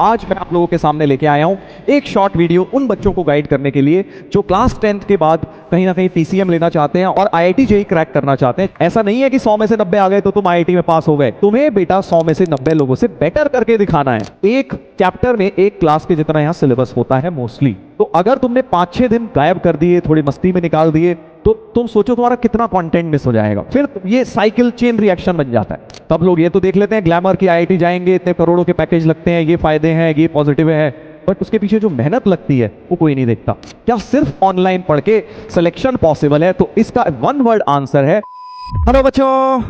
आज मैं आप लोगों के सामने लेके आया हूं एक शॉर्ट वीडियो उन बच्चों को गाइड करने के लिए जो क्लास 10th के बाद कहीं ना कहीं पीसीएम लेना चाहते हैं और आईआईटी जेईई क्रैक करना चाहते हैं। ऐसा नहीं है कि 100 में से 90 आ गए तो तुम आईआईटी में पास हो गए, तुम्हें बेटा 100 में से 90 लोगों से बेटर करके दिखाना है। एक चैप्टर में एक क्लास के जितना यहाँ सिलेबस होता है मोस्टली, तो अगर तुमने 5-6 दिन गायब कर दिए, थोड़ी मस्ती में निकाल दिए, तो तुम सोचो तुम्हारा कितना कंटेंट मिस हो जाएगा। फिर ये साइकिल चेन रिएक्शन बन जाता है। तब लोग ये तो देख लेते हैं ग्लैमर की आईआईटी जाएंगे, इतने करोड़ों के पैकेज लगते हैं, ये फायदे हैं, ये पॉजिटिव है, बट उसके पीछे जो मेहनत लगती है वो कोई नहीं देखता। क्या सिर्फ ऑनलाइन पढ़ के सिलेक्शन पॉसिबल है? तो इसका वन वर्ड आंसर है हेलो बच्चों,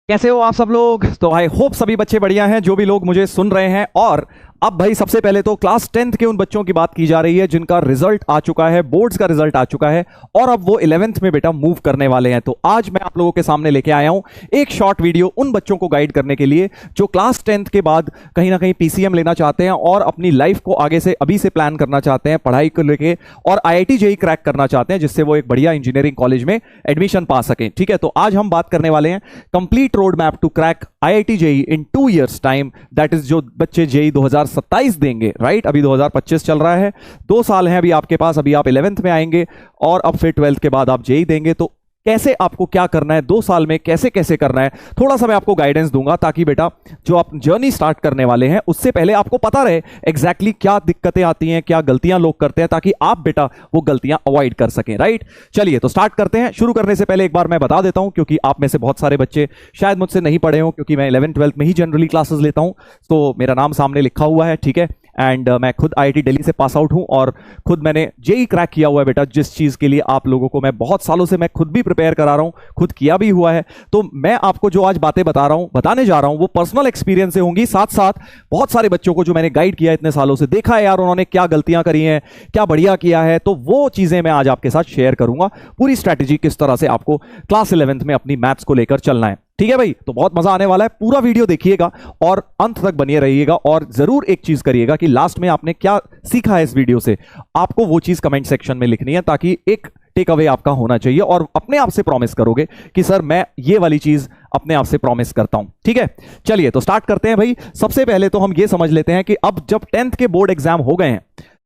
कैसे हो आप सब लोग? तो आई होप सभी बच्चे बढ़िया हैं जो भी लोग मुझे सुन रहे हैं। और अब भाई सबसे पहले तो क्लास 10th के उन बच्चों की बात की जा रही है जिनका रिजल्ट आ चुका है, बोर्ड्स का रिजल्ट आ चुका है और अब वो 11th में बेटा मूव करने वाले हैं। तो आज मैं आप लोगों के सामने लेके आया हूं एक शॉर्ट वीडियो उन बच्चों को गाइड करने के लिए जो क्लास 10th के बाद कहीं ना कहीं पीसीएम लेना चाहते हैं और अपनी लाइफ को आगे से अभी से प्लान करना चाहते हैं पढ़ाई को लेके, और आईआईटी जेईई क्रैक करना चाहते हैं जिससे वो एक बढ़िया इंजीनियरिंग कॉलेज में एडमिशन पा सकें। ठीक है, तो आज हम बात करने वाले हैं complete road map to crack IIT JEE in 2 years time. That is जो बच्चे जेईई 2027 देंगे, राइट? अभी 2025 चल रहा है, 2 साल हैं अभी आपके पास। अभी आप 11th में आएंगे और अब फिर 12th के बाद आप जेईई देंगे। तो कैसे आपको क्या करना है 2 साल में, कैसे कैसे करना है, थोड़ा सा मैं आपको गाइडेंस दूंगा ताकि बेटा जो आप जर्नी स्टार्ट करने वाले हैं उससे पहले आपको पता रहे एग्जैक्टली क्या दिक्कतें आती हैं, क्या गलतियां लोग करते हैं, ताकि आप बेटा वो गलतियां अवॉइड कर सकें, राइट? चलिए तो स्टार्ट करते हैं। शुरू करने से पहले एक बार मैं बता देता हूं, क्योंकि आप में से बहुत सारे बच्चे शायद मुझसे नहीं पढ़े हो, क्योंकि मैं 11th-12th में ही जनरली क्लासेस लेता हूं, तो मेरा नाम सामने लिखा हुआ है, ठीक है। एंड मैं खुद आईआईटी दिल्ली से पास आउट हूं और खुद मैंने जेईई क्रैक किया हुआ है बेटा, जिस चीज के लिए आप लोगों को मैं बहुत सालों से मैं खुद भी प्रिपेयर करा रहा हूं, खुद किया भी हुआ है। तो मैं आपको जो आज बातें बताने जा रहा हूं वो पर्सनल एक्सपीरियंस से होंगी, साथ साथ बहुत सारे बच्चों को जो मैंने गाइड किया इतने सालों से, देखा है यार उन्होंने क्या गलतियां करी हैं, क्या बढ़िया किया है, तो वो चीजें मैं आज आपके साथ शेयर करूंगा। पूरी स्ट्रैटेजी किस तरह से आपको क्लास 11th में अपनी मैथ्स को लेकर चलना है, ठीक है भाई? तो बहुत मजा आने वाला है, पूरा वीडियो देखिएगा और अंत तक बने रहिएगा। और जरूर एक चीज करिएगा कि लास्ट में आपने क्या सीखा है इस वीडियो से, आपको वो चीज कमेंट सेक्शन में लिखनी है, ताकि एक टेक अवे आपका होना चाहिए और अपने आप से प्रॉमिस करोगे कि सर मैं ये वाली चीज अपने आप से प्रॉमिस करता हूं, ठीक है? चलिए तो स्टार्ट करते हैं भाई। सबसे पहले तो हम ये समझ लेते हैं कि अब जब 10th के बोर्ड एग्जाम हो गए हैं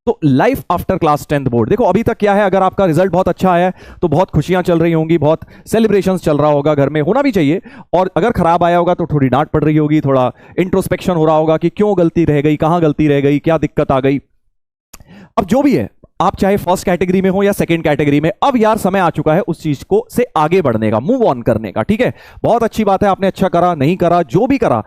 तो life after class 10th board, देखो अभी तक क्या है, अगर आपका रिजल्ट बहुत अच्छा आया है तो बहुत खुशियां चल रही होंगी, बहुत सेलिब्रेशंस चल रहा होगा, घर में होना भी चाहिए। और अगर खराब आया होगा तो थोड़ी डांट पड़ रही होगी, थोड़ा इंट्रोस्पेक्शन हो रहा होगा कि क्यों गलती रह गई, कहां गलती रह गई, क्या दिक्कत आ गई। अब जो भी है, आप चाहे फर्स्ट कैटेगरी में हो या सेकंड कैटेगरी में, अब यार समय आ चुका है उस चीज को से आगे बढ़ने का, मूव ऑन करने का, ठीक है? बहुत अच्छी बात है, आपने अच्छा करा, नहीं करा, जो भी करा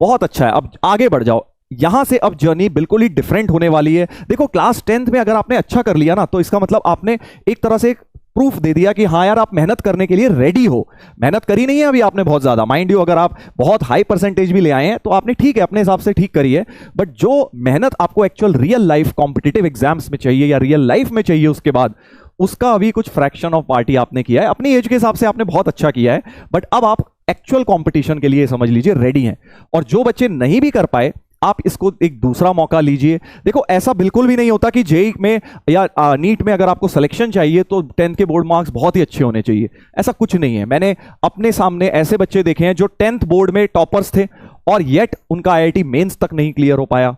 बहुत अच्छा है, अब आगे बढ़ जाओ। यहां से अब जर्नी बिल्कुल ही डिफरेंट होने वाली है। देखो क्लास 10th में अगर आपने अच्छा कर लिया ना, तो इसका मतलब आपने एक तरह से प्रूफ दे दिया कि हाँ यार आप मेहनत करने के लिए रेडी हो। मेहनत करी नहीं है अभी आपने बहुत ज्यादा, माइंड यू, अगर आप बहुत हाई परसेंटेज भी ले आए हैं तो आपने ठीक है अपने हिसाब से ठीक करी है, बट जो मेहनत आपको actual real life competitive exams में चाहिए या रियल लाइफ में चाहिए उसके बाद, उसका अभी कुछ फ्रैक्शन ऑफ पार्टी आपने किया है। अपनी एज के हिसाब से आपने बहुत अच्छा किया है, बट अब आप एक्चुअल कॉम्पिटिशन के लिए समझ लीजिए रेडी हैं। और जो बच्चे नहीं भी कर पाए, आप इसको एक दूसरा मौका लीजिए। देखो ऐसा बिल्कुल भी नहीं होता कि जेईई में या नीट में अगर आपको सिलेक्शन चाहिए तो 10th के बोर्ड मार्क्स बहुत ही अच्छे होने चाहिए, ऐसा कुछ नहीं है। मैंने अपने सामने ऐसे बच्चे देखे हैं जो 10th बोर्ड में टॉपर्स थे और येट उनका आईआईटी मेंस तक नहीं क्लियर हो पाया,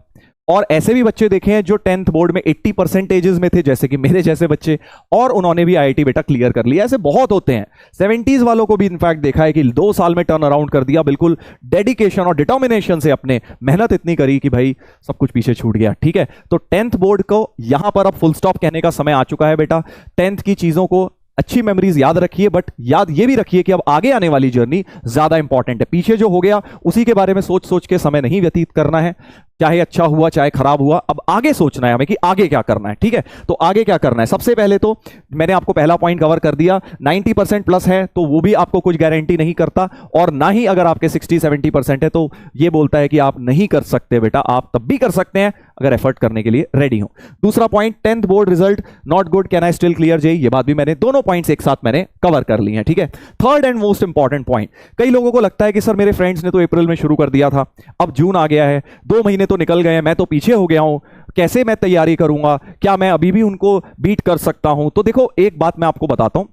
और ऐसे भी बच्चे देखे हैं जो 10th बोर्ड में 80% में थे, जैसे कि मेरे जैसे बच्चे, और उन्होंने भी आईआईटी बेटा क्लियर कर लिया। ऐसे बहुत होते हैं। 70s वालों को भी इनफैक्ट देखा है कि 2 साल में टर्न अराउंड कर दिया, बिल्कुल डेडिकेशन और डिटर्मिनेशन से, अपने मेहनत इतनी करी कि भाई सब कुछ पीछे छूट गया, ठीक है? तो 10th बोर्ड को यहां पर अब फुल स्टॉप कहने का समय आ चुका है बेटा। 10th की चीजों को, अच्छी मेमोरीज याद रखिए, बट याद ये भी रखिए कि अब आगे आने वाली जर्नी ज्यादा इंपॉर्टेंट है। पीछे जो हो गया उसी के बारे में सोच सोच के समय नहीं व्यतीत करना है, चाहे अच्छा हुआ चाहे खराब हुआ। अब आगे सोचना है हमें कि आगे क्या करना है, ठीक है? तो आगे क्या करना है, सबसे पहले तो मैंने आपको पहला पॉइंट कवर कर दिया, 90% प्लस है तो वो भी आपको कुछ गारंटी नहीं करता, और ना ही अगर आपके 60-70% है तो ये बोलता है कि आप नहीं कर सकते बेटा, आप तब भी कर सकते हैं अगर एफर्ट करने के लिए रेडी हो। दूसरा point, 10th board result not good, can I still clear JEE, ये बात भी मैंने, दोनों पॉइंट्स एक साथ मैंने कवर कर ली हैं, ठीक है? Third and most important point, कई लोगों को लगता है कि सर मेरे फ्रेंड्स ने तो अप्रैल में शुरू कर दिया था, अब जून आ गया है, 2 महीने तो निकल गए, मैं तो पीछे हो गया हूं, कैसे मैं तैयारी करूंगा, क्या मैं अभी भी उनको बीट कर सकता हूं? तो देखो एक बात मैं आपको बताता हूं,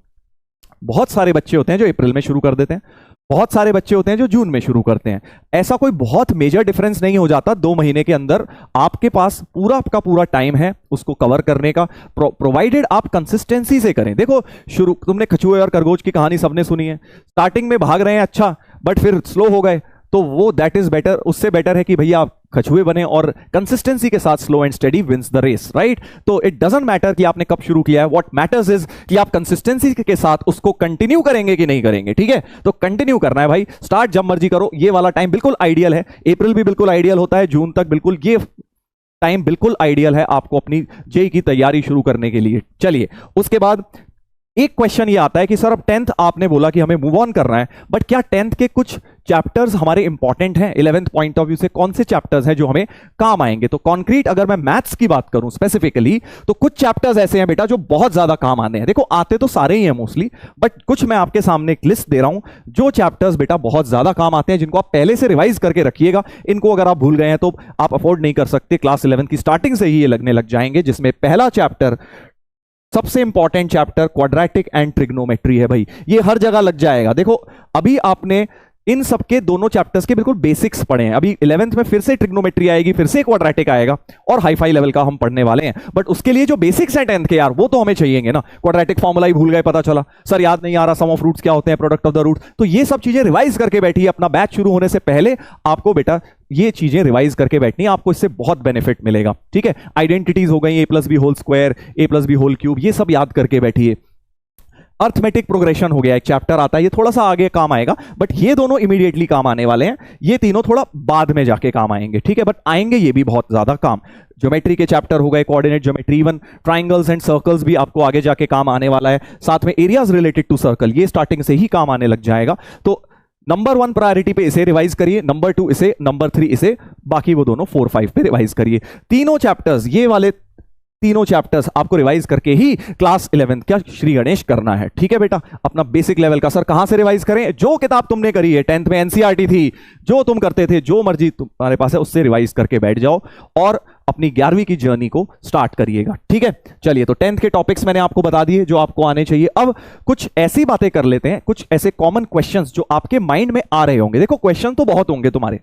बहुत सारे बच्चे होते हैं जो अप्रैल में शुरू कर देते हैं, बहुत सारे बच्चे होते हैं जो जून में शुरू करते हैं। ऐसा कोई बहुत मेजर डिफरेंस नहीं हो जाता, 2 महीने के अंदर आपके पास पूरा का पूरा टाइम है उसको कवर करने का, प्रोवाइडेड आप कंसिस्टेंसी से करें। देखो शुरू तुमने कछुए और खरगोश की कहानी सबने सुनी है, स्टार्टिंग में भाग रहे हैं अच्छा, बट फिर स्लो हो गए, तो वो दैट इज बेटर, उससे बेटर है कि भैया आप कछुए बने और कंसिस्टेंसी के साथ slow and steady wins the race, right. तो इट डजंट मैटर कि आपने कब शुरू किया है, व्हाट मैटर्स इज कि आप कंसिस्टेंसी के साथ उसको कंटिन्यू करेंगे कि नहीं करेंगे, ठीक है। तो कंटिन्यू करना है भाई, स्टार्ट जब मर्जी करो, ये वाला टाइम बिल्कुल आइडियल है, अप्रैल भी बिल्कुल आइडियल होता है, जून तक बिल्कुल, ये टाइम बिल्कुल आइडियल है आपको अपनी जेई की तैयारी शुरू करने के लिए। चलिए उसके बाद एक क्वेश्चन ये आता है कि सर अब 10th आपने बोला कि हमें मूव ऑन करना है, बट क्या 10th के कुछ चैप्टर्स हमारे इंपॉर्टेंट हैं 11th पॉइंट ऑफ व्यू से, कौन से चैप्टर्स हैं जो हमें काम आएंगे। तो कॉन्क्रीट अगर मैं मैथ्स की बात करूं स्पेसिफिकली, तो कुछ चैप्टर्स ऐसे हैं बेटा जो बहुत ज्यादा काम आने हैं। देखो आते तो सारे ही हैं मोस्टली, बट कुछ मैं आपके सामने एक लिस्ट दे रहा हूं जो चैप्टर्स बेटा बहुत ज्यादा काम आते हैं, जिनको आप पहले से रिवाइज करके रखिएगा। इनको अगर आप भूल गए हैं तो आप अफोर्ड नहीं कर सकते, क्लास 11th की स्टार्टिंग से ही ये लगने लग जाएंगे। जिसमें पहला चैप्टर, सबसे important chapter, quadratic and trigonometry है भाई, ये हर जगह लग जाएगा। देखो अभी आपने इन सबके दोनों चैप्टर्स के बिल्कुल बेसिक्स पढ़े हैं, अभी 11th में फिर से ट्रिग्नोमेट्री आएगी, फिर से क्वाड्रेटिक आएगा और हाई फाई लेवल का हम पढ़ने वाले हैं। बट उसके लिए जो बेसिक्स हैं 10th के यार, वो तो हमें चाहिएंगे ना। क्वाड्रेटिक फॉर्मूला ही भूल गए, पता चला सर याद नहीं आ रहा, सम ऑफ रूट्स क्या होते हैं, प्रोडक्ट ऑफ द रूट, तो ये सब चीजें रिवाइज करके बैठिए। अपना बैच शुरू होने से पहले आपको बेटा ये चीजें रिवाइज करके बैठनी है, आपको इससे बहुत बेनिफिट मिलेगा, ठीक है। आइडेंटिटीज हो गई, a+b whole square, a+b whole cube, ये सब याद करके बैठिए। अर्थमेटिक प्रोग्रेशन हो गया, एक चैप्टर आता है, ये थोड़ा सा आगे काम आएगा, बट ये दोनों इमीडिएटली काम आने वाले हैं, ये तीनों थोड़ा बाद में जाके काम आएंगे, ठीक है, बट आएंगे ये भी बहुत ज्यादा काम। ज्योमेट्री के चैप्टर हो गए, coordinate geometry, even triangles and circles भी आपको आगे जाके काम आने वाला है। साथ में एरियाज रिलेटेड टू सर्कल, ये स्टार्टिंग से ही काम आने लग जाएगा। तो नंबर 1 प्रायोरिटी पे इसे रिवाइज करिए, नंबर 2 इसे, नंबर 3 इसे, बाकी वो दोनों 4, 5 पे रिवाइज करिए। तीनों चैप्टर्स, ये वाले तीनों चैप्टर्स आपको रिवाइज करके ही क्लास 11th का श्री गणेश करना है, ठीक है बेटा। अपना बेसिक लेवल का, सर कहां से रिवाइज करें, जो किताब तुमने करी है 10th में, एनसीईआरटी थी, जो तुम करते थे, जो मर्जी तुम्हारे पास है, उससे रिवाइज करके बैठ जाओ और अपनी 11वीं की जर्नी को स्टार्ट करिएगा, ठीक है। चलिए, तो 10th के टॉपिक्स मैंने आपको बता दिए जो आपको आने चाहिए। अब कुछ ऐसी बातें कर लेते हैं, कुछ ऐसे कॉमन क्वेश्चंस जो आपके माइंड में आ रहे होंगे। देखो क्वेश्चन तो बहुत होंगे तुम्हारे,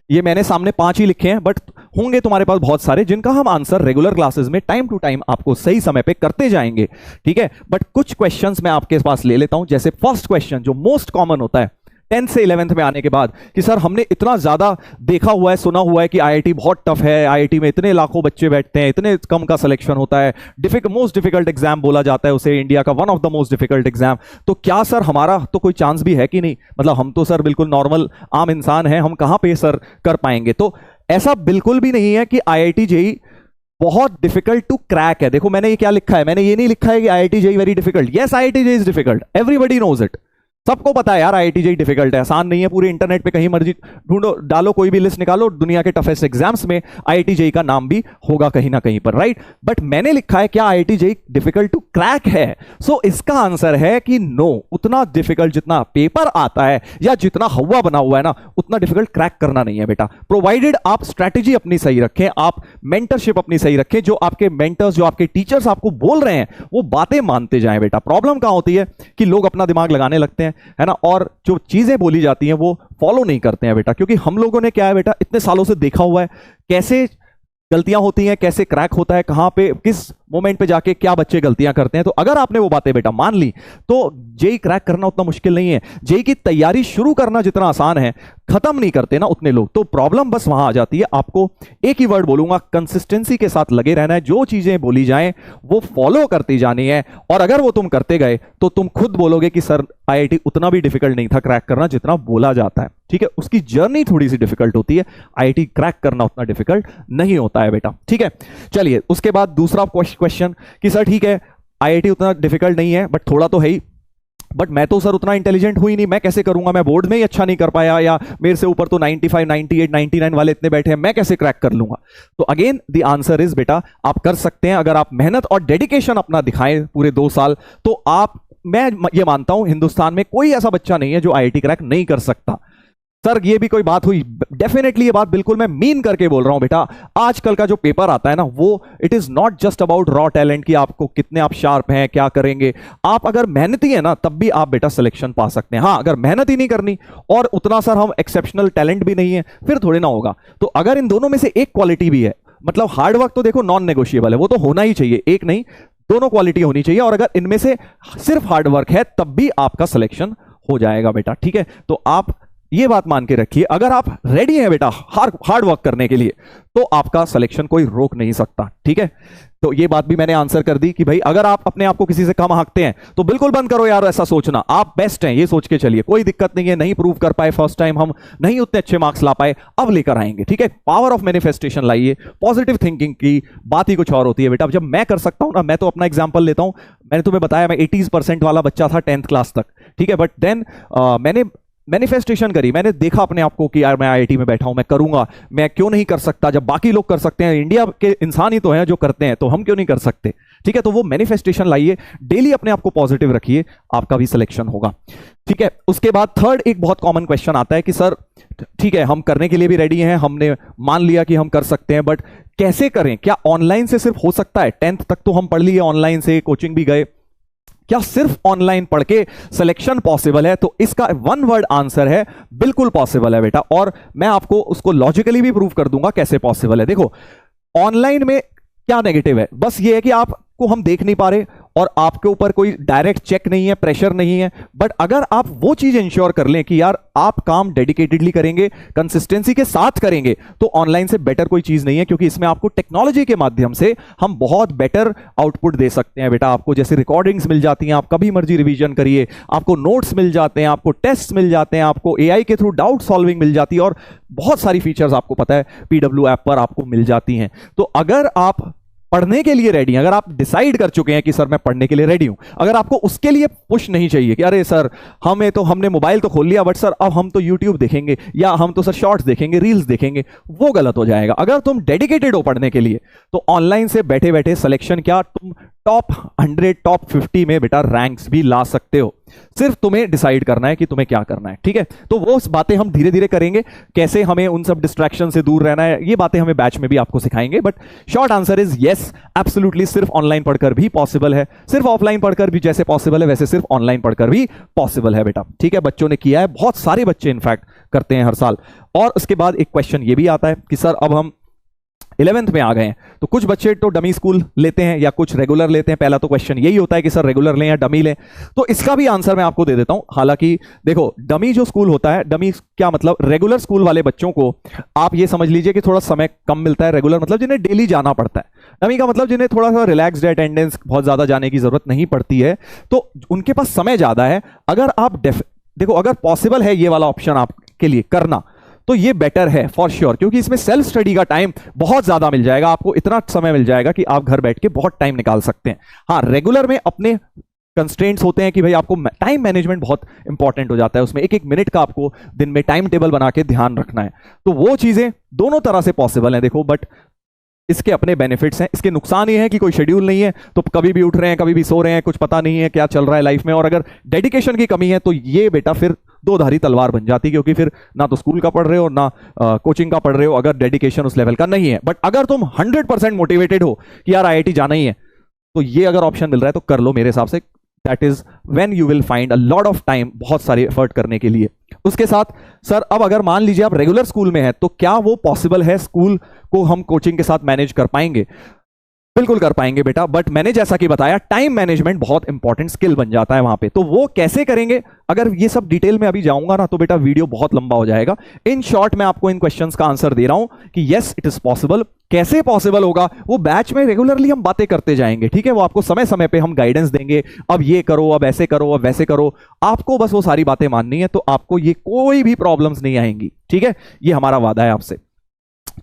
ये मैंने सामने 5 ही लिखे हैं, बट होंगे तुम्हारे पास बहुत सारे जिनका हम आंसर रेगुलर क्लासेस में टाइम टू टाइम आपको सही समय पे करते जाएंगे, ठीक है। बट कुछ क्वेश्चंस मैं आपके पास ले लेता हूं। जैसे फर्स्ट क्वेश्चन जो मोस्ट कॉमन होता है 10th से 11th में आने के बाद, कि सर हमने इतना ज्यादा देखा हुआ है, सुना हुआ है कि आईआईटी बहुत टफ है, आईआईटी में इतने लाखों बच्चे बैठते हैं, इतने कम का सिलेक्शन होता है, मोस्ट डिफिकल्ट एग्जाम बोला जाता है उसे, इंडिया का one of the most difficult exam. तो क्या सर हमारा तो कोई चांस भी है कि नहीं, मतलब हम तो सर बिल्कुल नॉर्मल आम इंसान हैं, हम कहां पे सर कर पाएंगे। तो ऐसा बिल्कुल भी नहीं है कि आईआईटी जेईई बहुत डिफिकल्ट टू क्रैक है। देखो मैंने ये क्या लिखा है, मैंने ये नहीं लिखा है कि IIT JEE very difficult. Yes, IIT JEE is difficult, everybody knows it, सबको पता है यार आईआईटी जेईई डिफिकल्ट है, आसान नहीं है। पूरे इंटरनेट पे कहीं मर्जी ढूंढो, डालो कोई भी लिस्ट निकालो, दुनिया के टफेस्ट एग्जाम्स में आईआईटी जेईई का नाम भी होगा कहीं ना कहीं पर, राइट। बट मैंने लिखा है क्या IIT JEE difficult to crack है, सो इसका आंसर है कि नो, उतना डिफिकल्ट जितना पेपर आता है या जितना हवा बना हुआ है ना, उतना डिफिकल्ट क्रैक करना नहीं है बेटा, प्रोवाइडेड आप स्ट्रैटेजी अपनी सही रखें, आप मेंटरशिप अपनी सही रखें, जो आपके मेंटर्स, जो आपके टीचर्स आपको बोल रहे हैं वो बातें मानते जाएं बेटा। प्रॉब्लम कहां होती है कि लोग अपना दिमाग लगाने लगते हैं, है ना, और जो चीजें बोली जाती हैं वो फॉलो नहीं करते हैं बेटा, क्योंकि हम लोगों ने क्या है बेटा, इतने सालों से देखा हुआ है कैसे गलतियां होती हैं, कैसे क्रैक होता है, कहां पे किस मोमेंट पे जाके क्या बच्चे गलतियां करते हैं। तो अगर आपने वो बातें बेटा मान ली तो जेईई क्रैक करना उतना मुश्किल नहीं है। जेईई की तैयारी शुरू करना जितना आसान है, खत्म नहीं करते ना उतने लोग। तो प्रॉब्लम बस वहां आ जाती है, आपको एक ही वर्ड बोलूंगा, कंसिस्टेंसी के साथ लगे रहना है, जो चीजें बोली जाएं वो फॉलो करती जानी है। और अगर वो तुम करते गए तो तुम खुद बोलोगे कि सर आईआईटी उतना भी डिफिकल्ट नहीं था क्रैक करना जितना बोला जाता है, ठीक है। उसकी जर्नी थोड़ी सी डिफिकल्ट होती है, आईआईटी क्रैक करना उतना डिफिकल्ट नहीं होता है बेटा, ठीक है। चलिए उसके बाद दूसरा क्वेश्चन कि सर ठीक है आईआईटी उतना डिफिकल्ट नहीं है बट थोड़ा तो है ही, बट मैं तो सर उतना इंटेलिजेंट हुई नहीं, मैं कैसे करूंगा, मैं बोर्ड में ही अच्छा नहीं कर पाया, या मेरे से ऊपर तो 95, 98, 99 वाले इतने बैठे हैं, मैं कैसे क्रैक कर लूंगा। तो अगेन द आंसर इज बेटा आप कर सकते हैं, अगर आप मेहनत और डेडिकेशन अपना दिखाएं पूरे 2 साल, तो आप, मैं ये मानता हूं हिंदुस्तान में कोई ऐसा बच्चा नहीं है जो आईआईटी क्रैक नहीं कर सकता। सर ये भी कोई बात हुई? डेफिनेटली ये बात बिल्कुल मैं मीन करके बोल रहा हूं बेटा। आजकल का जो पेपर आता है ना, वो it is not just about raw talent कि आपको कितने आप शार्प हैं, क्या करेंगे। आप अगर मेहनती है ना, तब भी आप बेटा सिलेक्शन पा सकते हैं। हाँ, अगर मेहनत ही नहीं करनी और उतना सर हम एक्सेप्शनल टैलेंट भी नहीं है, फिर थोड़ी ना होगा। तो अगर इन दोनों में से एक क्वालिटी भी है, मतलब हार्ड वर्क तो देखो नॉन नेगोशिएबल है, वो तो होना ही चाहिए, एक नहीं दोनों क्वालिटी होनी चाहिए। और अगर इनमें से सिर्फ हार्ड वर्क है, तब भी आपका सिलेक्शन हो जाएगा बेटा, ठीक है। तो आप ये बात मान के रखिए, अगर आप रेडी हैं बेटा हार्ड वर्क करने के लिए, तो आपका सिलेक्शन कोई रोक नहीं सकता, ठीक है। तो ये बात भी मैंने आंसर कर दी कि भाई अगर आप अपने आप को किसी से कम आंकते हैं तो बिल्कुल बंद करो यार ऐसा सोचना, आप बेस्ट हैं ये सोच के चलिए, कोई दिक्कत नहीं है। नहीं प्रूव कर पाए फर्स्ट टाइम, हम नहीं उतने अच्छे मार्क्स ला पाए, अब लेकर आएंगे, ठीक है। पावर ऑफ मैनिफेस्टेशन लाइए, पॉजिटिव थिंकिंग की बात ही कुछ और होती है बेटा। जब मैं कर सकता हूं ना, मैं तो अपना एग्जाम्पल लेता हूं, मैंने तुम्हें बताया मैं 80% वाला बच्चा था 10th क्लास तक, ठीक है। बट देन मैंने मैनिफेस्टेशन करी, मैंने देखा अपने आप को कि यार मैं आईआईटी में बैठा हूं, मैं करूंगा, मैं क्यों नहीं कर सकता जब बाकी लोग कर सकते हैं, इंडिया के इंसान ही तो हैं जो करते हैं, तो हम क्यों नहीं कर सकते, ठीक है। तो वो मैनिफेस्टेशन लाइए, डेली अपने आप को पॉजिटिव रखिए, आपका भी सिलेक्शन होगा, ठीक है। उसके बाद थर्ड एक बहुत कॉमन क्वेश्चन आता है कि सर ठीक है हम करने के लिए भी रेडी हैं, हमने मान लिया कि हम कर सकते हैं, बट कैसे करें? क्या ऑनलाइन से सिर्फ हो सकता है? 10th तक तो हम पढ़ लिए ऑनलाइन से, कोचिंग भी गए, क्या सिर्फ ऑनलाइन पढ़ के सिलेक्शन पॉसिबल है? तो इसका वन वर्ड आंसर है बिल्कुल पॉसिबल है बेटा, और मैं आपको उसको लॉजिकली भी प्रूव कर दूंगा कैसे पॉसिबल है। देखो ऑनलाइन में क्या नेगेटिव है, बस ये है कि आपको हम देख नहीं पा रहे और आपके ऊपर कोई डायरेक्ट चेक नहीं है, प्रेशर नहीं है। बट अगर आप वो चीज इंश्योर कर लें कि यार आप काम डेडिकेटेडली करेंगे, कंसिस्टेंसी के साथ करेंगे, तो ऑनलाइन से बेटर कोई चीज नहीं है, क्योंकि इसमें आपको टेक्नोलॉजी के माध्यम से हम बहुत बेटर आउटपुट दे सकते हैं बेटा। आपको जैसे रिकॉर्डिंग्स मिल जाती हैं, आप कभी मर्जी रिवीजन करिए, आपको नोट्स मिल जाते हैं, आपको टेस्ट मिल जाते हैं, आपको एआई के थ्रू डाउट सॉल्विंग मिल जाती है, और बहुत सारी फीचर्स आपको पता है पीडब्ल्यू ऐप पर आपको मिल जाती हैं। तो अगर आप पढ़ने के लिए रेडी हैं, अगर आप डिसाइड कर चुके हैं कि सर मैं पढ़ने के लिए रेडी हूं, अगर आपको उसके लिए पुश नहीं चाहिए कि अरे सर हमने मोबाइल तो खोल लिया बट सर अब हम तो यूट्यूब देखेंगे, या हम तो सर शॉर्ट्स देखेंगे, रील्स देखेंगे, वो गलत हो जाएगा। अगर तुम डेडिकेटेड हो पढ़ने के लिए, तो ऑनलाइन से बैठे बैठे सिलेक्शन क्या, तुम टॉप 100 टॉप 50 में बेटा रैंक्स भी ला सकते हो। सिर्फ तुम्हें डिसाइड करना है कि तुम्हें क्या करना है, ठीक है। तो वो बातें हम धीरे धीरे करेंगे, कैसे हमें उन सब डिस्ट्रैक्शन से दूर रहना है, ये बातें हमें बैच में भी आपको सिखाएंगे। But short answer is yes, absolutely सिर्फ ऑनलाइन पढ़कर भी पॉसिबल है, सिर्फ ऑफलाइन पढ़कर भी जैसे पॉसिबल है वैसे सिर्फ ऑनलाइन पढ़कर भी पॉसिबल है बेटा, ठीक है। बच्चों ने किया है, बहुत सारे बच्चे इनफैक्ट करते हैं हर साल। और उसके बाद एक क्वेश्चन ये भी आता है कि सर अब हम 11th में आ गए हैं, तो कुछ बच्चे तो डमी स्कूल लेते हैं या कुछ रेगुलर लेते हैं। पहला तो क्वेश्चन यही होता है कि सर रेगुलर लें या डमी लें, तो इसका भी आंसर मैं आपको दे देता हूं। हालांकि देखो डमी जो स्कूल होता है, डमी क्या मतलब, रेगुलर स्कूल वाले बच्चों को आप ये समझ लीजिए कि थोड़ा समय कम मिलता है। रेगुलर मतलब जिन्हें डेली जाना पड़ता है, डमी का मतलब जिन्हें थोड़ा सा रिलैक्स्ड अटेंडेंस, बहुत ज्यादा जाने की जरूरत नहीं पड़ती है, तो उनके पास समय ज्यादा है। अगर आप देखो अगर पॉसिबल है ये वाला ऑप्शन आपके लिए करना, तो ये बेटर है फॉर श्योर, क्योंकि इसमें सेल्फ स्टडी का टाइम बहुत ज्यादा मिल जाएगा, आपको इतना समय मिल जाएगा कि आप घर बैठ के बहुत टाइम निकाल सकते हैं। हाँ, रेगुलर में अपने कंस्ट्रेंट्स होते हैं कि भाई आपको टाइम मैनेजमेंट बहुत इंपॉर्टेंट हो जाता है, उसमें एक एक मिनट का आपको दिन में टाइम टेबल बना के ध्यान रखना है। तो वो चीजें दोनों तरह से पॉसिबल है देखो, बट इसके अपने बेनिफिट्स हैं, इसके नुकसान ये है कि कोई शेड्यूल नहीं है, तो कभी भी उठ रहे हैं, कभी भी सो रहे हैं, कुछ पता नहीं है क्या चल रहा है लाइफ में। और अगर डेडिकेशन की कमी है तो ये बेटा फिर दो धारी तलवार बन जाती है, क्योंकि फिर ना तो स्कूल का पढ़ रहे हो ना कोचिंग का पढ़ रहे हो, अगर डेडिकेशन उस लेवल का नहीं है। बट अगर तुम 100% मोटिवेटेड हो कि यार आईआईटी जाना ही है, तो ये अगर ऑप्शन मिल रहा है तो कर लो मेरे हिसाब से। That is when you will find a lot of time, बहुत सारे एफर्ट करने के लिए। उसके साथ सर अब अगर मान लीजिए आप रेगुलर स्कूल में है, तो क्या वो पॉसिबल है स्कूल को हम कोचिंग के साथ मैनेज कर पाएंगे? बिल्कुल कर पाएंगे बेटा, बट मैंने जैसा कि बताया टाइम मैनेजमेंट बहुत इंपॉर्टेंट स्किल बन जाता है वहां पे। तो वो कैसे करेंगे, अगर ये सब डिटेल में अभी जाऊंगा ना तो बेटा वीडियो बहुत लंबा हो जाएगा। इन शॉर्ट मैं आपको इन क्वेश्चंस का आंसर दे रहा हूं कि यस इट इज पॉसिबल। कैसे पॉसिबल होगा वो बैच में रेगुलरली हम बातें करते जाएंगे, ठीक है। वो आपको समय समय पे हम गाइडेंस देंगे, अब ये करो, अब ऐसे करो, अब वैसे करो, आपको बस वो सारी बातें माननी है, तो आपको ये कोई भी प्रॉब्लम्स नहीं आएंगी, ठीक है। ये हमारा वादा है आपसे।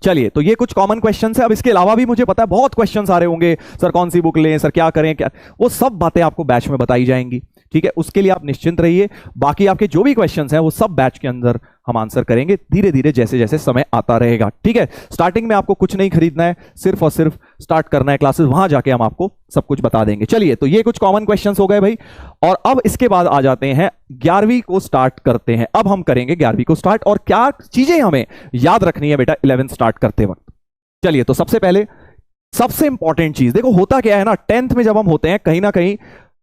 चलिए, तो ये कुछ कॉमन क्वेश्चंस है। अब इसके अलावा भी मुझे पता है बहुत क्वेश्चंस आ रहे होंगे, सर कौन सी बुक लें, सर क्या करें, क्या, वो सब बातें आपको बैच में बताई जाएंगी, ठीक है, उसके लिए आप निश्चिंत रहिए। बाकी आपके जो भी क्वेश्चंस हैं वो सब बैच के अंदर हम आंसर करेंगे धीरे धीरे जैसे जैसे समय आता रहेगा। ठीक है, स्टार्टिंग में आपको कुछ नहीं खरीदना है, सिर्फ और सिर्फ स्टार्ट करना है क्लासेस, वहां जाके हम आपको सब कुछ बता देंगे। चलिए, तो ये कुछ कॉमन क्वेश्चंस हो गए भाई, और अब इसके बाद आ जाते हैं 11वीं को स्टार्ट करते हैं। अब हम करेंगे 11वीं को स्टार्ट, और क्या चीजें हमें याद रखनी है बेटा 11th स्टार्ट करते वक्त। चलिए, तो सबसे पहले सबसे इंपॉर्टेंट चीज देखो, होता क्या है ना, 10th में जब हम होते हैं कहीं ना कहीं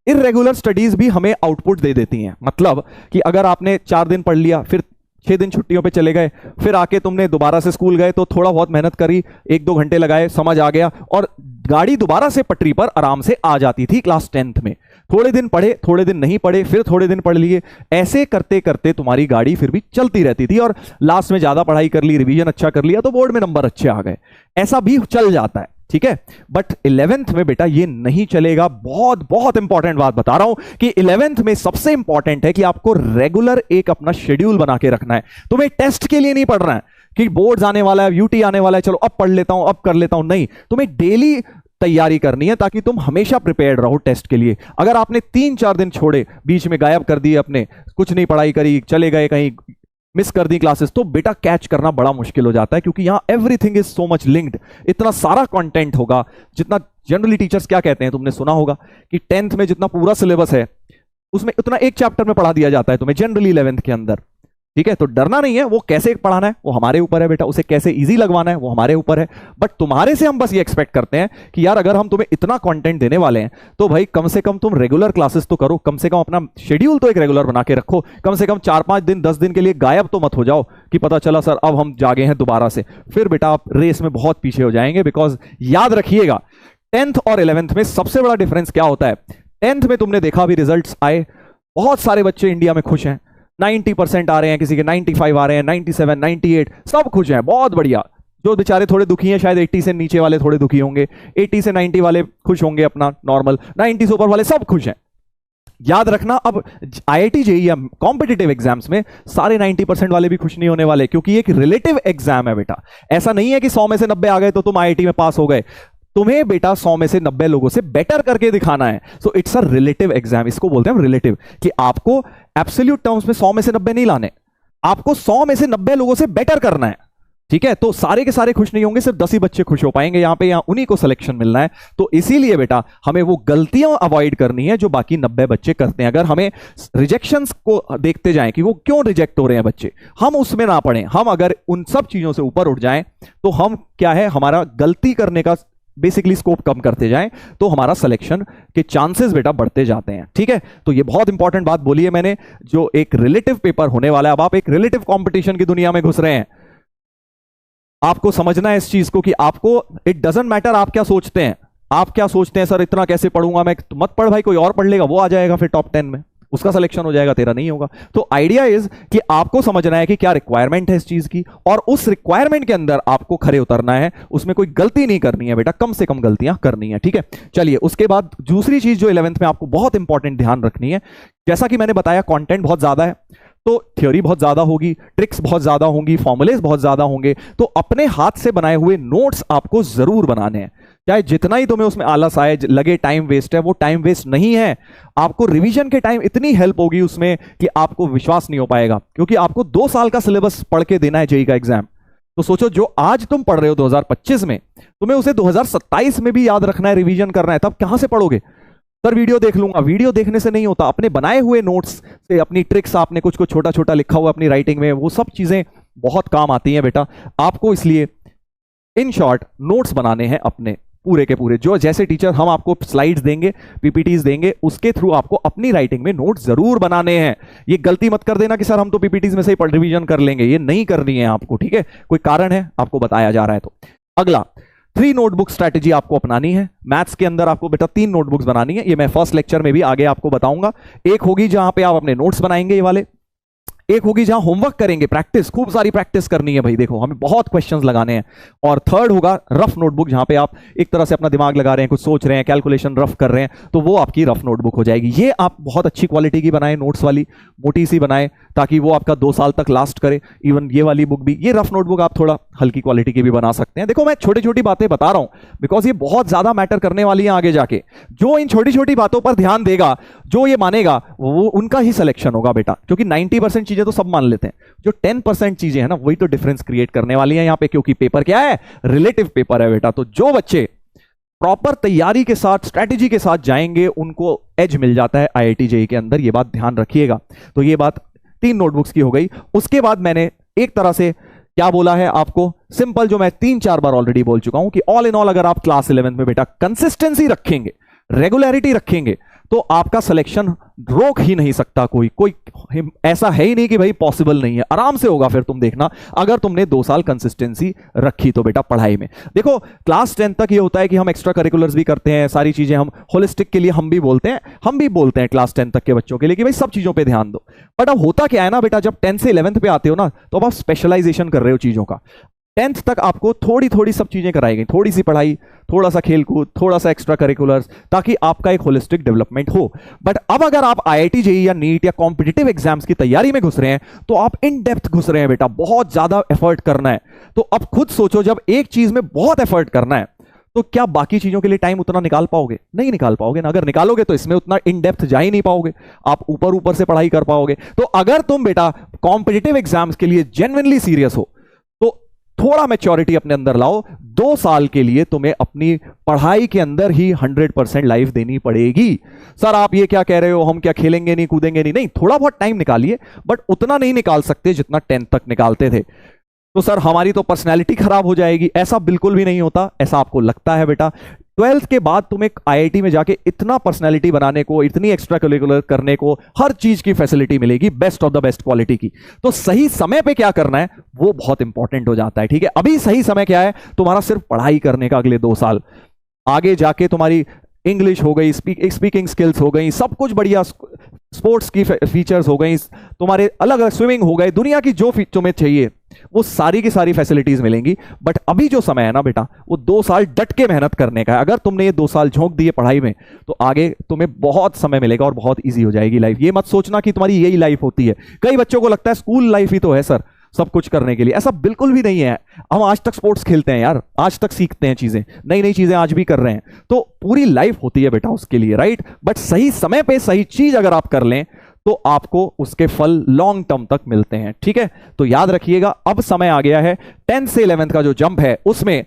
इर्रेगुलर स्टडीज भी हमें आउटपुट दे देती हैं। मतलब कि अगर आपने 4 दिन पढ़ लिया, फिर 6 दिन छुट्टियों पे चले गए, फिर आके तुमने दोबारा से स्कूल गए तो थोड़ा बहुत मेहनत करी, 1-2 घंटे लगाए, समझ आ गया और गाड़ी दोबारा से पटरी पर आराम से आ जाती थी क्लास 10th में। थोड़े दिन पढ़े, थोड़े दिन नहीं पढ़े, फिर थोड़े दिन पढ़ लिए, ऐसे करते करते तुम्हारी गाड़ी फिर भी चलती रहती थी, और लास्ट में ज्यादा पढ़ाई कर ली, रिवीजन अच्छा कर लिया तो बोर्ड में नंबर अच्छे आ गए। ऐसा भी चल जाता है, ठीक है। बट 11th में बेटा ये नहीं चलेगा। बहुत बहुत इंपॉर्टेंट बात बता रहा हूं कि 11th में सबसे इंपॉर्टेंट है कि आपको रेगुलर एक अपना शेड्यूल बना के रखना है। तुम्हें टेस्ट के लिए नहीं पढ़ना है कि बोर्ड आने वाला है, यूटी आने वाला है, चलो अब पढ़ लेता हूं, अब कर लेता हूं, नहीं, तुम्हें डेली तैयारी करनी है ताकि तुम हमेशा प्रिपेयर्ड रहो टेस्ट के लिए। अगर आपने 3-4 दिन छोड़े, बीच में गायब कर दिए, अपने कुछ नहीं पढ़ाई करी, चले गए कहीं, मिस कर दी क्लासेस, तो बेटा कैच करना बड़ा मुश्किल हो जाता है, क्योंकि यहां everything is so much linked. इतना सारा कंटेंट होगा, जितना जनरली टीचर्स क्या कहते हैं, तुमने सुना होगा कि 10th में जितना पूरा सिलेबस है उसमें उतना एक चैप्टर में पढ़ा दिया जाता है तुम्हें जनरली 11th के अंदर। ठीक है, तो डरना नहीं है, वो कैसे पढ़ाना है वो हमारे ऊपर है बेटा, उसे कैसे इजी लगवाना है वो हमारे ऊपर है। बट तुम्हारे से हम बस ये एक्सपेक्ट करते हैं कि यार अगर हम तुम्हें इतना कंटेंट देने वाले हैं तो भाई कम से कम तुम रेगुलर क्लासेस तो करो, कम से कम अपना शेड्यूल तो एक रेगुलर बना के रखो, कम से कम 4-5 दिन 10 दिन के लिए गायब तो मत हो जाओ कि पता चला सर अब हम जागे हैं दोबारा से, फिर बेटा आप रेस में बहुत पीछे हो जाएंगे। बिकॉज याद रखिएगा 10th और 11th में सबसे बड़ा डिफरेंस क्या होता है। 10th में तुमने देखा अभी रिजल्ट्स आए, बहुत सारे बच्चे इंडिया में खुश हैं, 90% आ रहे हैं, किसी के 95 आ रहे हैं, 97, 98, सब खुश हैं, बहुत बढ़िया। जो बेचारे थोड़े दुखी हैं, शायद 80 से नीचे वाले थोड़े दुखी होंगे, 80 से 90 वाले खुश होंगे अपना नॉर्मल, 90 से ऊपर वाले सब खुश हैं। याद रखना, अब IIT JEE या कॉम्पिटिटिव एग्जाम्स में सारे 90% वाले भी खुश नहीं होने वाले, क्योंकि एक रिलेटिव एग्जाम है बेटा। ऐसा नहीं है कि 100 में से 90 आ गए तो तुम IIT में पास हो गए, तुम्हें बेटा 100 में से 90 लोगों से बेटर करके दिखाना है। So it's a relative exam, इसको बोलते हैं रिलेटिव, कि आपको एब्सोल्यूट टर्म्स में 100 में से 90 नहीं लाने, आपको 100 में से 90 लोगों से बेटर करना है। ठीक है, तो सारे के सारे खुश नहीं होंगे, सिर्फ 10 ही बच्चे खुश हो पाएंगे यहाँ पे, यहाँ उन्हीं को सिलेक्शन मिलना है। तो इसीलिए बेटा हमें वो गलतियां अवॉइड करनी है जो बाकी 90 बच्चे करते हैं। अगर हमें रिजेक्शंस को देखते जाएं कि वो क्यों रिजेक्ट हो रहे हैं बच्चे, हम उसमें ना पड़े, हम अगर उन सब चीजों से ऊपर उठ जाएं तो हम क्या है, हमारा गलती करने का बेसिकली स्कोप कम करते जाएं तो हमारा सिलेक्शन के चांसेस बेटा बढ़ते जाते हैं। ठीक है, तो ये बहुत इंपॉर्टेंट बात बोली है मैंने, जो एक रिलेटिव पेपर होने वाला है। अब आप एक रिलेटिव कंपटीशन की दुनिया में घुस रहे हैं, आपको समझना है इस चीज को कि आपको इट डजंट मैटर आप क्या सोचते हैं। आप क्या सोचते हैं, सर इतना कैसे पढ़ूंगा मैं, तो मत पढ़ भाई, कोई और पढ़ लेगा, वो आ जाएगा फिर टॉप 10 में, उसका सिलेक्शन हो जाएगा, तेरा नहीं होगा। तो आइडिया इज कि आपको समझना है कि क्या रिक्वायरमेंट है इस चीज की, और उस रिक्वायरमेंट के अंदर आपको खड़े उतरना है, उसमें कोई गलती नहीं करनी है बेटा, कम से कम गलतियां करनी है। ठीक है, चलिए उसके बाद दूसरी चीज जो 11th में आपको बहुत इंपॉर्टेंट ध्यान रखनी है, जैसा कि मैंने बताया कंटेंट बहुत ज्यादा है, तो थ्योरी बहुत ज्यादा होगी, ट्रिक्स बहुत ज्यादा होंगी, फॉर्मुलेज बहुत ज्यादा होंगे, तो अपने हाथ से बनाए हुए नोट्स आपको जरूर बनाने हैं। चाहे जितना ही तुम्हें उसमें आलस आए, लगे टाइम वेस्ट है, वो टाइम वेस्ट नहीं है। आपको रिवीजन के टाइम इतनी हेल्प होगी उसमें कि आपको विश्वास नहीं हो पाएगा, क्योंकि आपको 2 साल का सिलेबस पढ़ के देना है जेईई का एग्जाम। तो सोचो, जो आज तुम पढ़ रहे हो 2025 में, तुम्हें उसे 2027 में भी याद रखना है, रिवीजन करना है, तब कहां से पढ़ोगे? सर वीडियो देख लूंगा, वीडियो देखने से नहीं होता, अपने बनाए हुए नोट्स से, अपनी ट्रिक्स, आपने कुछ कुछ छोटा छोटा लिखा हुआ अपनी राइटिंग में, वो सब चीजें बहुत काम आती हैं बेटा आपको। इसलिए इन शॉर्ट नोट्स बनाने हैं अपने पूरे के पूरे, जो जैसे टीचर हम आपको स्लाइड्स देंगे, पीपीटीज देंगे, उसके थ्रू आपको अपनी राइटिंग में नोट्स जरूर बनाने हैं। ये गलती मत कर देना कि सर हम तो पीपीटीज में से ही रिवीजन कर लेंगे, ये नहीं करनी है आपको। ठीक है, कोई कारण है आपको बताया जा रहा है। तो अगला 3 नोटबुक स्ट्रैटेजी आपको अपनानी है। मैथ्स के अंदर आपको बेटा 3 नोटबुक्स बनानी है, ये मैं फर्स्ट लेक्चर में भी आगे आपको बताऊंगा। एक होगी जहां पे आप अपने नोट्स बनाएंगे ये वाले, एक होगी जहां होमवर्क करेंगे, प्रैक्टिस, खूब सारी प्रैक्टिस करनी है भाई, देखो हमें बहुत क्वेश्चंस लगाने हैं। और थर्ड होगा रफ नोटबुक, जहां पे आप एक तरह से अपना दिमाग लगा रहे हैं, कुछ सोच रहे हैं, कैलकुलेशन रफ कर रहे हैं, तो वो आपकी रफ नोटबुक हो जाएगी। ये आप बहुत अच्छी क्वालिटी की बनाएं, नोट्स वाली मोटी सी बनाएं, ताकि वो आपका 2 साल तक लास्ट करे। इवन ये वाली बुक भी, ये रफ नोटबुक आप थोड़ा हल्की क्वालिटी की भी बना सकते हैं। देखो मैं छोटी छोटी बातें बता रहा हूं बिकॉज ये बहुत ज्यादा मैटर करने वाली है आगे जाके। जो इन छोटी छोटी बातों पर ध्यान देगा, जो ये मानेगा, वो उनका ही सिलेक्शन होगा बेटा, क्योंकि 90% चीजें तो सब मान लेते हैं, जो 10% चीजें हैं ना, वही तो डिफरेंस क्रिएट करने वाली है यहां पे, क्योंकि पेपर क्या है, रिलेटिव पेपर है बेटा। तो जो बच्चे प्रॉपर तैयारी के साथ, स्ट्रेटेजी के साथ जाएंगे, उनको एज मिल जाता है आईआईटी जेईई के अंदर, ये बात ध्यान रखिएगा। तो ये बात 3 नोटबुक्स की हो गई। उसके बाद मैंने एक तरह से क्या बोला है आपको, सिंपल, जो मैं 3-4 बार ऑलरेडी बोल चुका हूं कि ऑल इन ऑल अगर आप क्लास 11th में बेटा कंसिस्टेंसी रखेंगे, रेगुलरिटी रखेंगे, तो आपका सिलेक्शन रोक ही नहीं सकता कोई। ऐसा है ही नहीं कि भाई पॉसिबल नहीं है, आराम से होगा फिर, तुम देखना, अगर तुमने 2 साल कंसिस्टेंसी रखी तो बेटा पढ़ाई में। देखो क्लास 10 तक ये होता है कि हम एक्स्ट्रा करिकुलर्स भी करते हैं, सारी चीजें हम होलिस्टिक के लिए हम भी बोलते हैं क्लास 10 तक के बच्चों के लिए कि भाई सब चीजों पे ध्यान दो। बट अब होता क्या है ना बेटा, जब 10 से 11th पे आते हो ना, तो अब आप स्पेशलाइजेशन कर रहे हो चीजों का। 10th तक आपको थोड़ी थोड़ी सब चीजें कराई गई, थोड़ी सी पढ़ाई, थोड़ा सा खेलकूद, थोड़ा सा एक्स्ट्रा करिकुलर्स, ताकि आपका एक होलिस्टिक डेवलपमेंट हो। बट अब अगर आप आईआईटी जेईई या नीट या कॉम्पिटिटिव एग्जाम्स की तैयारी में घुस रहे हैं, तो आप इन डेप्थ घुस रहे हैं बेटा, बहुत ज्यादा एफर्ट करना है। तो अब खुद सोचो, जब एक चीज में बहुत एफर्ट करना है, तो क्या बाकी चीजों के लिए टाइम उतना निकाल पाओगे? नहीं निकाल पाओगे ना। अगर निकालोगे तो इसमें उतना इन डेप्थ जा ही नहीं पाओगे, आप ऊपर ऊपर से पढ़ाई कर पाओगे। तो अगर तुम बेटा कॉम्पिटिटिव एग्जाम्स के लिए जेन्युइनली सीरियस हो, तो थोड़ा मैच्योरिटी अपने अंदर लाओ। 2 साल के लिए तुम्हें अपनी पढ़ाई के अंदर ही 100% लाइफ देनी पड़ेगी। सर आप ये क्या कह रहे हो, हम क्या खेलेंगे नहीं, कूदेंगे नहीं? नहीं, थोड़ा बहुत टाइम निकालिए, बट उतना नहीं निकाल सकते जितना 10th तक निकालते थे। तो सर हमारी तो पर्सनैलिटी खराब हो जाएगी, ऐसा बिल्कुल भी नहीं होता। ऐसा आपको लगता है बेटा, 12th के बाद तुम्हें आईआईटी में जाके इतना पर्सनैलिटी बनाने को, इतनी एक्स्ट्रा करिकुलर करने को, हर चीज की फैसिलिटी मिलेगी, best of the best quality की। तो सही समय पे क्या करना है वो बहुत इंपॉर्टेंट हो जाता है। ठीक है, अभी सही समय क्या है तुम्हारा? सिर्फ पढ़ाई करने का अगले 2 साल। आगे जाके तुम्हारी इंग्लिश हो गई, स्पीकिंग स्किल्स हो गई, सब कुछ बढ़िया, स्पोर्ट्स की फीचर्स हो गई, तुम्हारे अलग अलग स्विमिंग हो गए, दुनिया की जो तुम्हें चाहिए वो सारी की सारी फैसिलिटीज मिलेंगी। बट अभी जो समय है ना बेटा, वो 2 साल डट के मेहनत करने का है। अगर तुमने ये 2 साल झोंक दिए पढ़ाई में, तो आगे तुम्हें बहुत समय मिलेगा और बहुत ईजी हो जाएगी लाइफ। ये मत सोचना कि तुम्हारी यही लाइफ होती है। कई बच्चों को लगता है स्कूल लाइफ ही तो है सर सब कुछ करने के लिए, ऐसा बिल्कुल भी नहीं है। हम आज तक स्पोर्ट्स खेलते हैं यार, आज तक सीखते हैं चीजें, नई नई चीजें आज भी कर रहे हैं। तो पूरी लाइफ होती है बेटा उसके लिए, राइट? बट सही समय पे सही चीज अगर आप कर लें, तो आपको उसके फल लॉन्ग टर्म तक मिलते हैं। ठीक है, तो याद रखिएगा, अब समय आ गया है 10th से 11th का जो जंप है, उसमें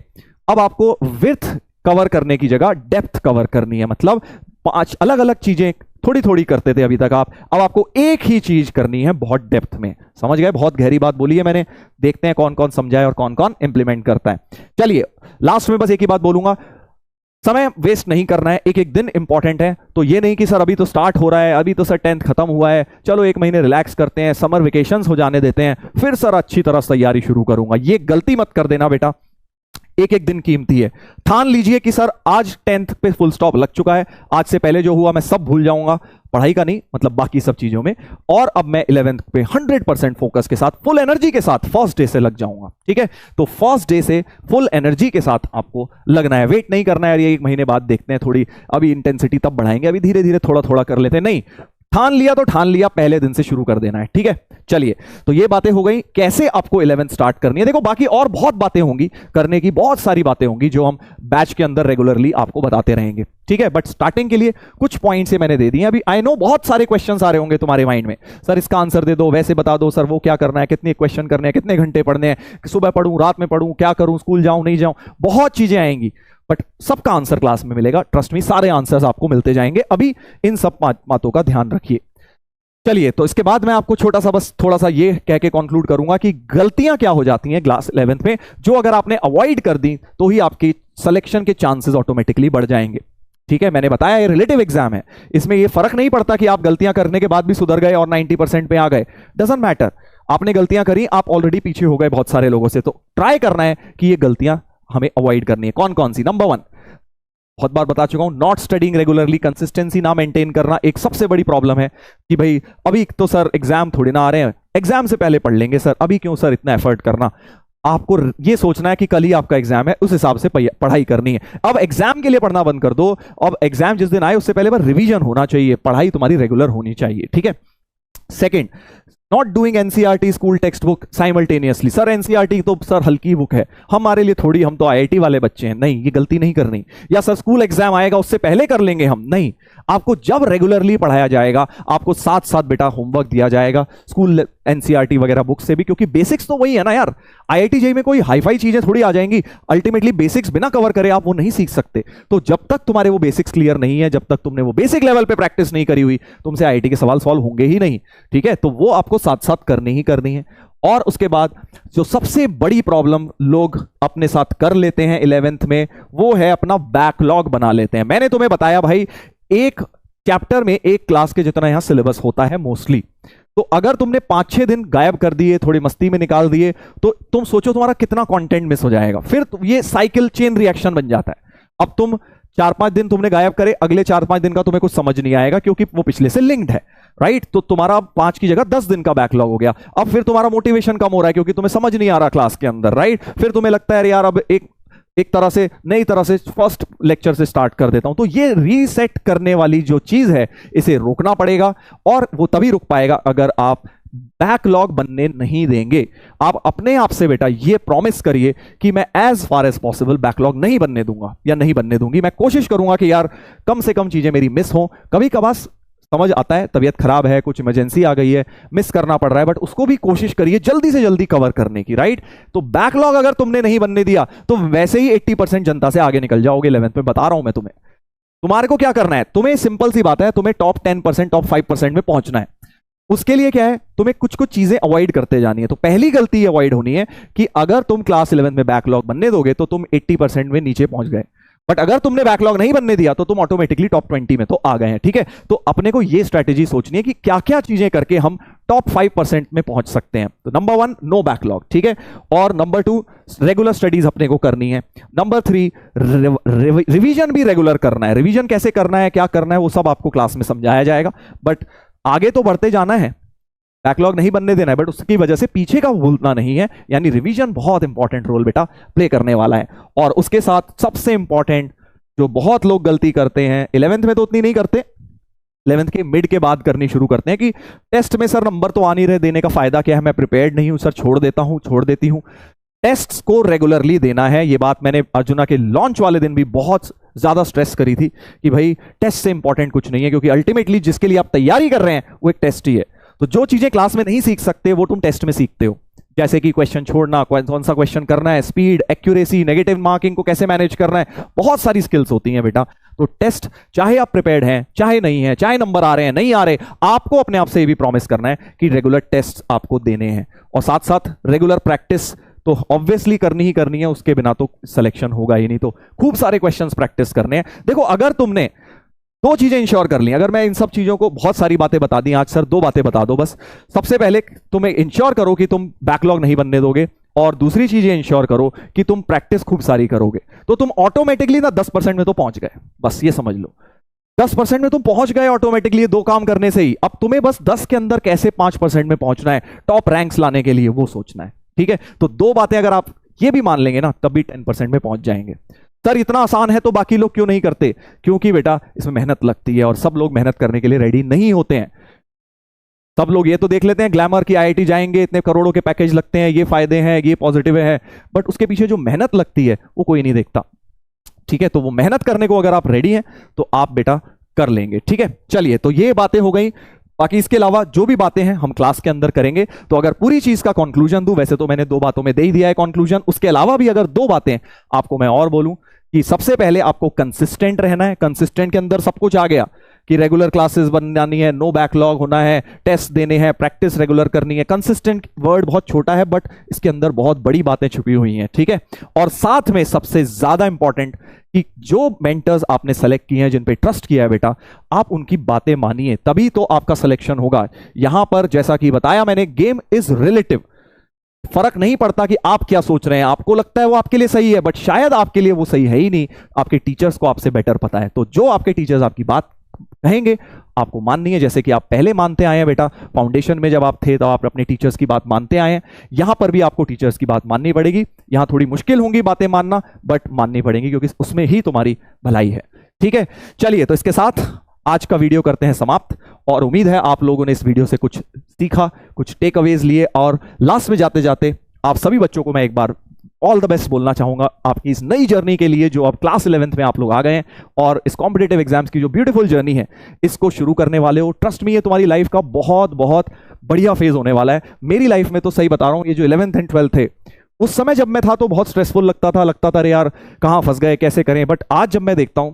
अब आपको विड्थ कवर करने की जगह डेप्थ कवर करनी है। मतलब 5 अलग अलग चीजें थोड़ी थोड़ी करते थे अभी तक आप, अब आपको एक ही चीज करनी है बहुत डेप्थ में। समझ गए? बहुत गहरी बात बोली है मैंने। देखते हैं कौन कौन समझाए और कौन कौन इंप्लीमेंट करता है। चलिए लास्ट में बस एक ही बात बोलूंगा, समय वेस्ट नहीं करना है, एक एक दिन इंपॉर्टेंट है। तो ये नहीं कि सर अभी तो स्टार्ट हो रहा है, अभी तो सर 10th खत्म हुआ है, चलो 1 महीने रिलैक्स करते हैं, समर वेकेशंस हो जाने देते हैं, फिर सर अच्छी तरह तैयारी शुरू करूंगा। ये गलती मत कर देना बेटा, एक एक दिन कीमती है। ठान लीजिए कि सर आज 10th पे फुल स्टॉप लग चुका है, आज से पहले जो हुआ मैं सब भूल जाऊंगा, पढ़ाई का नहीं मतलब बाकी सब चीजों में, और अब मैं 11th पे 100% फोकस के साथ, फुल एनर्जी के साथ फर्स्ट डे से लग जाऊंगा। ठीक है, तो फर्स्ट डे से फुल एनर्जी के साथ आपको लगना है, वेट नहीं करना है यार ये 1 महीने बाद देखते हैं, थोड़ी अभी इंटेंसिटी तब बढ़ाएंगे, अभी धीरे धीरे थोड़ा थोड़ा कर लेते हैं। नहीं, ठान लिया तो ठान लिया, पहले दिन से शुरू कर देना है। ठीक है, चलिए तो ये बातें हो गई कैसे आपको 11th स्टार्ट करनी है। देखो बाकी और बहुत बातें होंगी करने की, बहुत सारी बातें होंगी जो हम बैच के अंदर रेगुलरली आपको बताते रहेंगे। ठीक है, बट स्टार्टिंग के लिए कुछ पॉइंट्स से मैंने दे दिए। अभी आई नो बहुत सारे क्वेश्चंस आ रहे होंगे तुम्हारे माइंड में, सर इसका आंसर दे दो, वैसे बता दो, सर वो क्या करना है, कितने क्वेश्चन करने हैं, कितने घंटे पढ़ने हैं, सुबह पढ़ूं, रात में पढ़ूं, क्या करूं, स्कूल जाऊं नहीं जाऊं, बहुत चीजें आएंगी। बट सबका आंसर क्लास में मिलेगा, ट्रस्ट मी, सारे आंसर्स आपको मिलते जाएंगे। अभी इन सब बातों का ध्यान रखिए। चलिए तो इसके बाद मैं आपको छोटा सा बस थोड़ा सा ये कह के कंक्लूड करूंगा कि गलतियां क्या हो जाती हैं क्लास 11th में, जो अगर आपने अवॉइड कर दी तो ही आपकी सिलेक्शन के चांसेस ऑटोमेटिकली बढ़ जाएंगे। ठीक है, मैंने बताया ये रिलेटिव एग्जाम है, इसमें ये फर्क नहीं पड़ता कि आप गलतियां करने के बाद भी सुधर गए और 90% पे आ गए, डजंट मैटर। आपने गलतियां करी, आप ऑलरेडी पीछे हो गए बहुत सारे लोगों से, तो ट्राई करना है कि ये गलतियां हमें अवॉइड करनी है। कौन कौन सी? नंबर 1, बहुत बार बता चुका हूं, नॉट स्टडिंग रेगुलरली, कंसिस्टेंसी ना मेंटेन करना एक सबसे बड़ी प्रॉब्लम है कि भाई अभी तो सर एग्जाम थोड़ी ना आ रहे हैं, एग्जाम से पहले पढ़ लेंगे सर, अभी क्यों सर इतना एफर्ट करना। आपको ये सोचना है कि कल ही आपका एग्जाम है, उस हिसाब से पढ़ाई करनी है। अब एग्जाम के लिए पढ़ना बंद कर दो। अब एग्जाम जिस दिन आए उससे पहले रिवीजन होना चाहिए, पढ़ाई तुम्हारी रेगुलर होनी चाहिए, ठीक है। Second, not doing NCERT school text book simultaneously. Sir NCERT तो सर हल्की बुक है, हमारे लिए थोड़ी, हम तो आईआईटी वाले बच्चे हैं। नहीं, ये गलती नहीं करनी। या सर स्कूल एग्जाम आएगा उससे पहले कर लेंगे हम, नहीं। आपको जब रेगुलरली पढ़ाया जाएगा, आपको साथ साथ बेटा होमवर्क दिया जाएगा स्कूल एनसीईआरटी वगैरह बुक से भी, क्योंकि बेसिक्स तो वही है ना यार। आईआईटी जेईई में कोई हाईफाई चीजें थोड़ी आ जाएंगी, अल्टीमेटली बेसिक्स बिना कवर करे आप वो नहीं सीख सकते। तो जब तक तुम्हारे वो बेसिक्स क्लियर नहीं है, जब तक तुमने वो बेसिक लेवल पे प्रैक्टिस नहीं करी हुई, तुमसे आईआईटी के सवाल सॉल्व होंगे ही नहीं, ठीक है। तो वो आपको साथ साथ करनी ही करनी है। और उसके बाद जो सबसे बड़ी प्रॉब्लम लोग अपने साथ कर लेते हैं 11th में, वो है अपना बैकलॉग बना लेते हैं। मैंने तुम्हें बताया भाई, एक चैप्टर में एक क्लास के जितना यहां सिलेबस होता है मोस्टली। तो अगर तुमने 5-6 दिन गायब कर दिए, थोड़ी मस्ती में निकाल दिए, तो तुम सोचो तुम्हारा कितना कंटेंट मिस हो जाएगा। फिर ये साइकिल चेन रिएक्शन बन जाता है। अब तुम 4-5 दिन तुमने गायब करे, अगले 4-5 दिन का तुम्हें कुछ समझ नहीं आएगा, क्योंकि वो पिछले से लिंक्ड है, राइट। तो तुम्हारा 5 की जगह 10 दिन का बैकलॉग हो गया। अब फिर तुम्हारा मोटिवेशन कम हो रहा है, क्योंकि तुम्हें समझ नहीं आ रहा क्लास के अंदर, राइट। फिर तुम्हें लगता है यार अब एक तरह से नई तरह से फर्स्ट लेक्चर से स्टार्ट कर देता हूं। तो ये रीसेट करने वाली जो चीज है, इसे रोकना पड़ेगा। और वो तभी रुक पाएगा अगर आप बैकलॉग बनने नहीं देंगे। आप अपने आप से बेटा ये प्रॉमिस करिए कि मैं as far as possible backlog नहीं बनने दूंगा या नहीं बनने दूंगी। मैं कोशिश करूंगा कि यार कम से कम चीजें मेरी मिस हो। कभी कभार समझ आता है, तबीयत खराब है, कुछ इमरजेंसी आ गई है, मिस करना पड़ रहा है, बट उसको भी कोशिश करिए जल्दी से जल्दी कवर करने की, राइट। तो बैकलॉग अगर तुमने नहीं बनने दिया तो वैसे ही 80% जनता से आगे निकल जाओगे 11th में, बता रहा हूं मैं तुम्हें। तुम्हारे को क्या करना है, तुम्हें सिंपल सी बात है, तुम्हें टॉप 10%, टॉप 5% में पहुंचना है। उसके लिए क्या है, तुम्हें कुछ कुछ चीजें अवॉइड करते जानी है। तो पहली गलती अवॉइड होनी है कि अगर तुम क्लास 11th में बैकलॉग बनने दोगे तो तुम 80% में नीचे पहुंच गए, बट अगर तुमने बैकलॉग नहीं बनने दिया तो तुम ऑटोमेटिकली टॉप 20 में तो आ गए हैं, ठीक है। तो अपने को ये स्ट्रेटेजी सोचनी है कि क्या क्या चीजें करके हम टॉप 5% में पहुंच सकते हैं। तो नंबर 1, नो बैकलॉग, ठीक है। और नंबर 2, रेगुलर स्टडीज अपने को करनी है। नंबर 3, रिवीजन भी रेगुलर करना है। रिवीजन कैसे करना है, क्या करना है, वो सब आपको क्लास में समझाया जाएगा, बट आगे तो बढ़ते जाना है, बैकलॉग नहीं बनने देना है, बट उसकी वजह से पीछे का भूलना नहीं है। यानी रिवीजन बहुत इंपॉर्टेंट रोल बेटा प्ले करने वाला है। और उसके साथ सबसे इंपॉर्टेंट जो बहुत लोग गलती करते हैं, 11th में तो उतनी नहीं करते, 11th के मिड के बाद करनी शुरू करते हैं कि टेस्ट में सर नंबर तो आ नहीं रहे, देने का फायदा क्या है, मैं प्रिपेयर्ड नहीं हूं सर, छोड़ देती हूं। टेस्ट्स को रेगुलरली देना है। ये बात मैंने अर्जुना के लॉन्च वाले दिन भी बहुत ज्यादा स्ट्रेस करी थी कि भाई टेस्ट से इंपॉर्टेंट कुछ नहीं है, क्योंकि अल्टीमेटली जिसके लिए आप तैयारी कर रहे हैं वो एक टेस्ट ही है। तो जो चीजें क्लास में नहीं सीख सकते वो तुम टेस्ट में सीखते हो, जैसे कि क्वेश्चन छोड़ना, कौन सा क्वेश्चन करना है, स्पीड, एक्यूरेसी, नेगेटिव मार्किंग को कैसे मैनेज करना है, बहुत सारी स्किल्स होती हैं बेटा। तो टेस्ट चाहे आप प्रिपेयर्ड हैं, चाहे नहीं है, चाहे नंबर आ रहे हैं, नहीं आ रहे, आपको अपने आप से ये भी प्रॉमिस करना है कि रेगुलर टेस्ट आपको देने हैं। और साथ साथ रेगुलर प्रैक्टिस तो ऑब्वियसली करनी ही करनी है, उसके बिना तो सिलेक्शन होगा ही नहीं। तो खूब सारे क्वेश्चंस प्रैक्टिस करने हैं। देखो, अगर तुमने 2 चीजें इंश्योर कर ली, अगर मैं इन सब चीजों को, बहुत सारी बातें बता दी आज सर, 2 बातें बता दो बस। सबसे पहले तुम इंश्योर करो कि तुम बैकलॉग नहीं बनने दोगे, और दूसरी चीज ये इंश्योर करो कि तुम प्रैक्टिस खूब सारी करोगे, तो तुम ऑटोमेटिकली ना 10% में तो पहुंच गए। बस ये समझ लो, 10% में तुम पहुंच गए ऑटोमेटिकली 2 काम करने से ही। अब तुम्हें बस 10 के अंदर कैसे 5% में पहुंचना है, टॉप रैंक्स लाने के लिए, वो सोचना है, ठीक है। तो 2 बातें अगर आप ये भी मान लेंगे ना, तब भी 10% में पहुंच जाएंगे। सर इतना आसान है तो बाकी लोग क्यों नहीं करते? क्योंकि बेटा इसमें मेहनत लगती है और सब लोग मेहनत करने के लिए रेडी नहीं होते हैं। सब लोग ये तो देख लेते हैं ग्लैमर की, आईआईटी जाएंगे, इतने करोड़ों के पैकेज लगते हैं, ये फायदे हैं, ये पॉजिटिव है, बट उसके पीछे जो मेहनत लगती है वो कोई नहीं देखता, ठीक है। तो वो मेहनत करने को अगर आप रेडी हैं तो आप बेटा कर लेंगे, ठीक है। चलिए, तो ये बातें हो गई। बाकी इसके अलावा जो भी बातें हैं हम क्लास के अंदर करेंगे। तो अगर पूरी चीज का कंक्लूजन दूं, वैसे तो मैंने 2 बातों में दे ही दिया है कंक्लूजन, उसके अलावा भी अगर 2 बातें आपको मैं और बोलूं कि सबसे पहले आपको कंसिस्टेंट रहना है। कंसिस्टेंट के अंदर सब कुछ आ गया कि रेगुलर क्लासेस बनानी है, नो बैकलॉग होना है, टेस्ट देने हैं, प्रैक्टिस रेगुलर करनी है। कंसिस्टेंट वर्ड बहुत छोटा है बट इसके अंदर बहुत बड़ी बातें छुपी हुई हैं, ठीक है। और साथ में सबसे ज्यादा इंपॉर्टेंट कि जो मेंटर्स आपने सेलेक्ट किए हैं, जिन पे ट्रस्ट किया है बेटा, आप उनकी बातें मानिए, तभी तो आपका सिलेक्शन होगा। यहां पर जैसा कि बताया मैंने, गेम इज रिलेटिव। फर्क नहीं पड़ता कि आप क्या सोच रहे हैं, आपको लगता है वो आपके लिए सही है, बट शायद आपके लिए वो सही है ही नहीं, आपके टीचर्स को आपसे बेटर पता है। तो जो आपके टीचर्स आपकी बात कहेंगे आपको माननी है, जैसे कि आप पहले मानते आए हैं बेटा। फाउंडेशन में जब आप थे तो आप अपने टीचर्स की बात मानते आए हैं, यहां पर भी आपको टीचर्स की बात माननी पड़ेगी। यहां थोड़ी मुश्किल होंगी बातें मानना, बट माननी पड़ेगी क्योंकि उसमें ही तुम्हारी भलाई है। ठीक है, चलिए तो इसके साथ आज का वीडियो करते हैं समाप्त, और उम्मीद है आप लोगों ने इस वीडियो से कुछ सीखा, कुछ टेक अवेज लिए। और लास्ट में जाते जाते आप सभी बच्चों को मैं एक बार ऑल द बेस्ट बोलना चाहूंगा आपकी इस नई जर्नी के लिए, जो अब क्लास 11th में आप लोग आ गए हैं और इस कॉम्पिटेटिव एग्जाम्स की जो ब्यूटीफुल जर्नी है इसको शुरू करने वाले हो। ट्रस्ट मी, ये तुम्हारी लाइफ का बहुत बहुत बढ़िया फेज होने वाला है। मेरी लाइफ में तो सही बता रहा हूं, ये जो 11th एंड 12th थे उस समय जब मैं था तो बहुत स्ट्रेसफुल लगता था अरे यार कहां फंस गए, कैसे करें। बट आज जब मैं देखता हूं,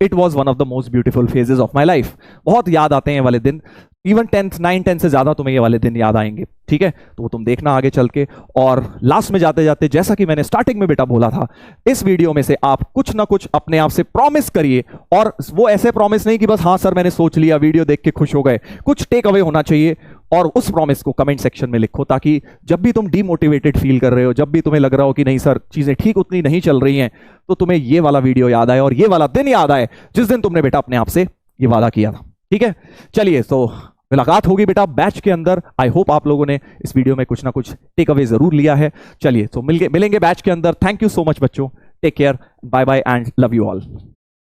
it was one of the most beautiful phases of my life. बहुत याद आते हैं ये वाले दिन, इवन 10th 9 10 से ज्यादा तुम्हें ये वाले दिन याद आएंगे। ठीक है, तो वो तुम देखना आगे चल के। और लास्ट में जाते जाते, जैसा कि मैंने स्टार्टिंग में बेटा बोला था, इस वीडियो में से आप कुछ ना कुछ अपने आप से प्रॉमिस करिए। और वो ऐसे प्रॉमिस नहीं कि बस हाँ सर मैंने सोच लिया, वीडियो देख के खुश हो गए। कुछ टेक अवे होना चाहिए, और उस प्रॉमिस को कमेंट सेक्शन में लिखो, ताकि जब भी तुम डीमोटिवेटेड फील कर रहे हो, जब भी तुम्हें लग रहा हो कि नहीं सर चीजें ठीक उतनी नहीं चल रही हैं, तो तुम्हें ये वाला वीडियो याद आए और ये वाला दिन याद आए जिस दिन तुमने बेटा अपने आप से ये वादा किया था। ठीक है, चलिए तो मुलाकात होगी बेटा बैच के अंदर। आई होप आप लोगों ने इस वीडियो में कुछ ना कुछ टेक अवे जरूर लिया है। चलिए तो मिलेंगे बैच के अंदर। थैंक यू सो मच बच्चों, take care, bye bye and love you all.